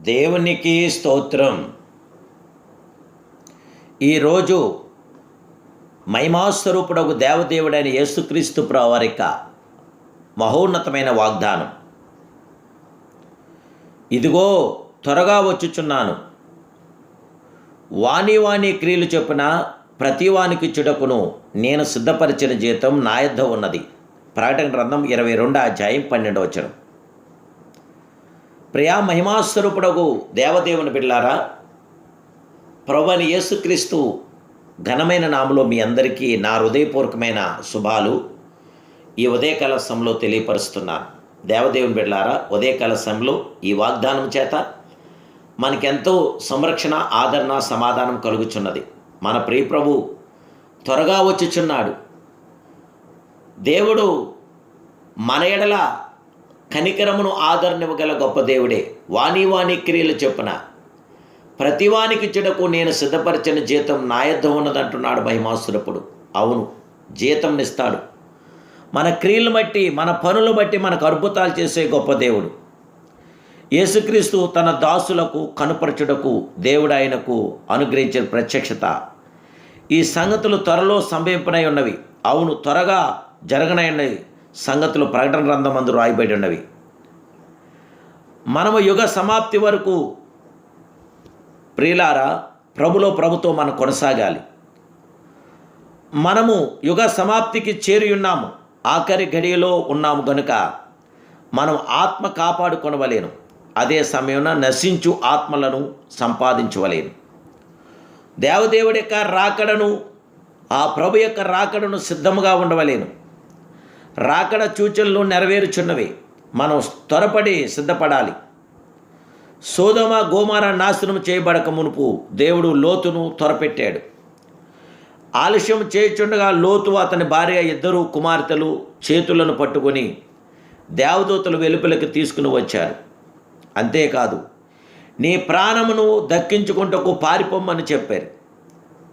దేవునికి స్తోత్రం. ఈరోజు మహిమాస్వరూపుడగు దేవదేవుడైన యేసుక్రీస్తు ప్రభువారి యొక్క మహోన్నతమైన వాగ్దానం. ఇదిగో త్వరగా వచ్చుచున్నాను, వాని క్రియలు చొప్పున ప్రతి వానికి చుడకును నేను సిద్ధపరిచిన జీతం నా యొద్ద ఉన్నది. ప్రకటన గ్రంథం 22:12. ప్రియా మహిమాస్వరూపుడగు దేవదేవుని బిడ్డలారా, ప్రభువైన యేసుక్రీస్తు ఘనమైన నామములో మీ అందరికీ నా హృదయపూర్వకమైన శుభాలు ఈ ఉదయకాల సమయంలో తెలియపరుస్తున్నాను. దేవదేవుని బిడ్డలారా, ఉదయకాల సమయంలో ఈ వాగ్దానం చేత మనకెంతో సంరక్షణ, ఆదరణ, సమాధానం కలుగుచున్నది. మన ప్రియ ప్రభు త్వరగా వచ్చుచున్నాడు. దేవుడు మన ఎడల కనికరమును ఆదరణివ్వగల గొప్ప దేవుడే. వాని క్రియలు చొప్పున ప్రతివానికి చెడకు నేను సిద్ధపరిచిన జీతం నా యొద్ద ఉన్నదంటున్నాడు మహిమాసురపుడు. అవును, జీతంనిస్తాడు. మన క్రియలను బట్టి, మన పనులు బట్టి మనకు అద్భుతాలు చేసే గొప్ప దేవుడు. యేసుక్రీస్తు తన దాసులకు కనుపరచుటకు దేవుడు ఆయనకు అనుగ్రహించిన ప్రత్యక్షత. ఈ సంగతులు త్వరలో సంభవింపనై ఉన్నవి. అవును, త్వరగా జరగనైనవి సంగతులు ప్రకటన గ్రంథమందు రాయబడి ఉన్నవి. మనము యుగ సమాప్తి వరకు ప్రియులారా ప్రభుతో మనం కొనసాగాలి. మనము యుగ సమాప్తికి చేరి ఉన్నాము, ఆఖరి గడియలో ఉన్నాము గనుక మనం ఆత్మ కాపాడుకొనవలేను. అదే సమయంలో నశించు ఆత్మలను సంపాదించవలేను. దేవదేవుడి యొక్క రాకడను, ఆ ప్రభు యొక్క రాకడను సిద్ధముగా ఉండవలేను. రాకడ సూచనలు నెరవేరుచున్నవి. మనం త్వరపడి సిద్ధపడాలి. సోదొమ గోమొర్రా నాశనం చేయబడక మునుపు దేవుడు లోతును త్వరపెట్టాడు. ఆలస్యం చేయుచుండగా లోతు, అతని భార్య, ఇద్దరు కుమార్తెలు చేతులను పట్టుకొని దేవదూతలు వెలుపలికి తీసుకుని వచ్చారు. అంతేకాదు, నీ ప్రాణమును దక్కించుకుంటకు పారిపోమ్మని చెప్పారు.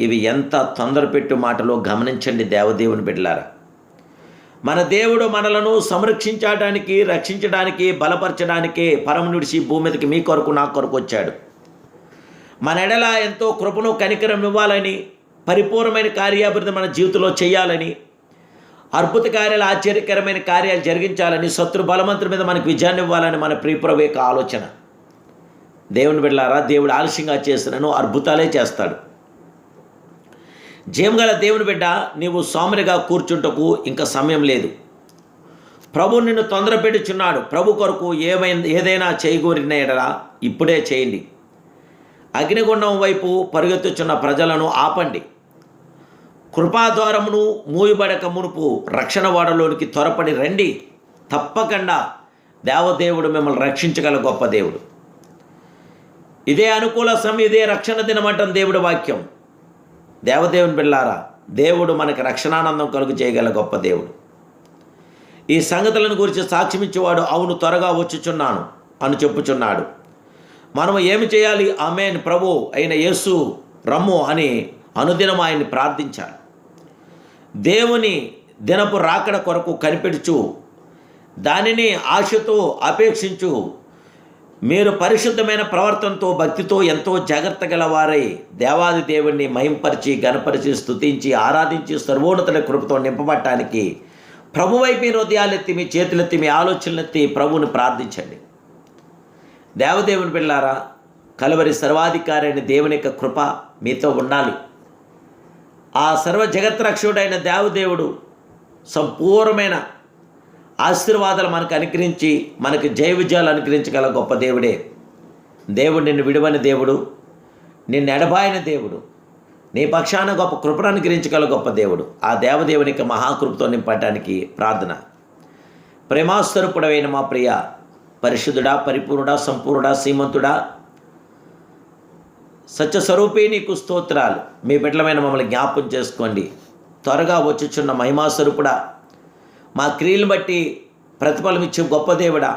ఇవి ఎంత తొందరపెట్టు మాటలో గమనించండి దేవదేవుని బిడ్డలారా. మన దేవుడు మనలను సంరక్షించడానికి, రక్షించడానికి, బలపరచడానికే పరమ నుడిసి భూమి మీదకి మీ కొరకు, నా కొరకు వచ్చాడు. మన ఎడల ఎంతో కృపను, కనికరం ఇవ్వాలని, పరిపూర్ణమైన కార్యాభివృద్ధి మన జీవితంలో చేయాలని, అద్భుత కార్యాలు, ఆశ్చర్యకరమైన కార్యాలు జరిగించాలని, శత్రు బలవంతుల మీద మనకు విజయాన్ని ఇవ్వాలని మన ప్రియప్రభు యొక్క ఆలోచన. దేవుని బిడ్డలారా, దేవుడు ఆలస్యంగా చేసినను అద్భుతాలే చేస్తాడు. జయముగల దేవుని బిడ్డ, నీవు సోమరిగా కూర్చుంటకు ఇంకా సమయం లేదు. ప్రభు నిన్ను తొందర పెట్టుచున్నాడు. ప్రభు కొరకు ఏదైనా చేయగోరిన ఎడలా ఇప్పుడే చేయండి. అగ్నిగుండం వైపు పరుగెత్తుచున్న ప్రజలను ఆపండి. కృపాద్వారమును మూయబడక మునుపు రక్షణ వాడలోనికి త్వరపడి రండి. తప్పకుండా దేవదేవుడు మిమ్మల్ని రక్షించగల గొప్ప దేవుడు. ఇదే అనుకూల సమయం, ఇదే రక్షణ దినమంటం దేవుడి వాక్యం. దేవదేవుని బిడ్డలారా, దేవుడు మనకి రక్షణానందం కలుగు చేయగల గొప్ప దేవుడు. ఈ సంగతులను గురించి సాక్ష్యమిచ్చేవాడు అవును త్వరగా వచ్చుచున్నాను అని చెప్పుచున్నాడు. మనము ఏమి చేయాలి? ఆమేన్, ప్రభు అయిన యేసు రమ్ము అని అనుదినం ఆయన్ని ప్రార్థించాలి. దేవుని దినపు రాకడ కొరకు కనిపెడుచు, దానిని ఆశతో అపేక్షించు, మీరు పరిశుద్ధమైన ప్రవర్తనతో, భక్తితో ఎంతో జాగ్రత్త గలవారై దేవాది దేవుణ్ణి మహింపరిచి, గణపరిచి, స్తుతించి, ఆరాధించి సర్వోన్నతుల కృపతో నింపబడటానికి ప్రభు వైపు మీ హృదయాలెత్తి, మీ చేతులెత్తి, మీ ఆలోచనలెత్తి ప్రభువుని ప్రార్థించండి. దేవదేవుని బిడ్డలారా, కలువరి సర్వాధికారి అయిన దేవుని యొక్క కృప మీతో ఉండాలి. ఆ సర్వ జగత్రక్షకుడైన దేవదేవుడు సంపూర్ణమైన ఆశీర్వాదాలు మనకు అనుగ్రహించి, మనకు జయ విజయాలు అనుగ్రహించగల గొప్ప దేవుడే. దేవుడు నిన్ను విడువని దేవుడు, నిన్ను ఎడబాయిన దేవుడు, నీ పక్షాన గొప్ప కృపను అనుగ్రహించగల గొప్ప దేవుడు. ఆ దేవదేవునికి మహాకృపతో నింపడానికి ప్రార్థన. ప్రేమాస్వరూపుడైన మా ప్రియ పరిశుద్ధుడా, పరిపూర్ణుడా, సంపూర్ణుడా, శ్రీమంతుడా, సత్యస్వరూపి నీకు స్తోత్రాలు. మీ బిడ్డలమైన మమ్మల్ని జ్ఞాపకం చేసుకోండి. త్వరగా వచ్చుచున్న మహిమాస్వరూపుడా, మా క్రియలను బట్టి ప్రతిఫలం ఇచ్చే గొప్ప దేవుడా,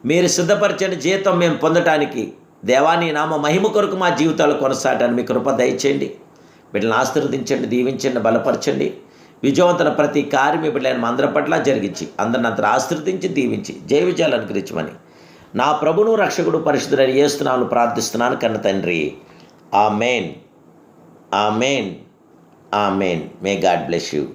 మీరు సిద్ధపరిచిన జీతం మేము పొందటానికి, దేవాని నామ మహిమ కొరకు మా జీవితాలు కొనసాగటానికి మీ కృప దయచేయండి. బిడ్డలను ఆశీర్వదించండి, దీవించండి, బలపరచండి. విజయవంతన ప్రతి కార్యం మీ బిడ్డలైన అందరి పట్ల జరిగించి, అందరిని అంతా ఆశీర్వదించి, దీవించి, జయ విజయాలు అనుగ్రహించమని నా ప్రభును రక్షకుడు పరిశుద్ధుడైన యేసునామమున ప్రార్థిస్తున్నాను కన్న తండ్రి. ఆమేన్, ఆమేన్, ఆమేన్. May God bless you.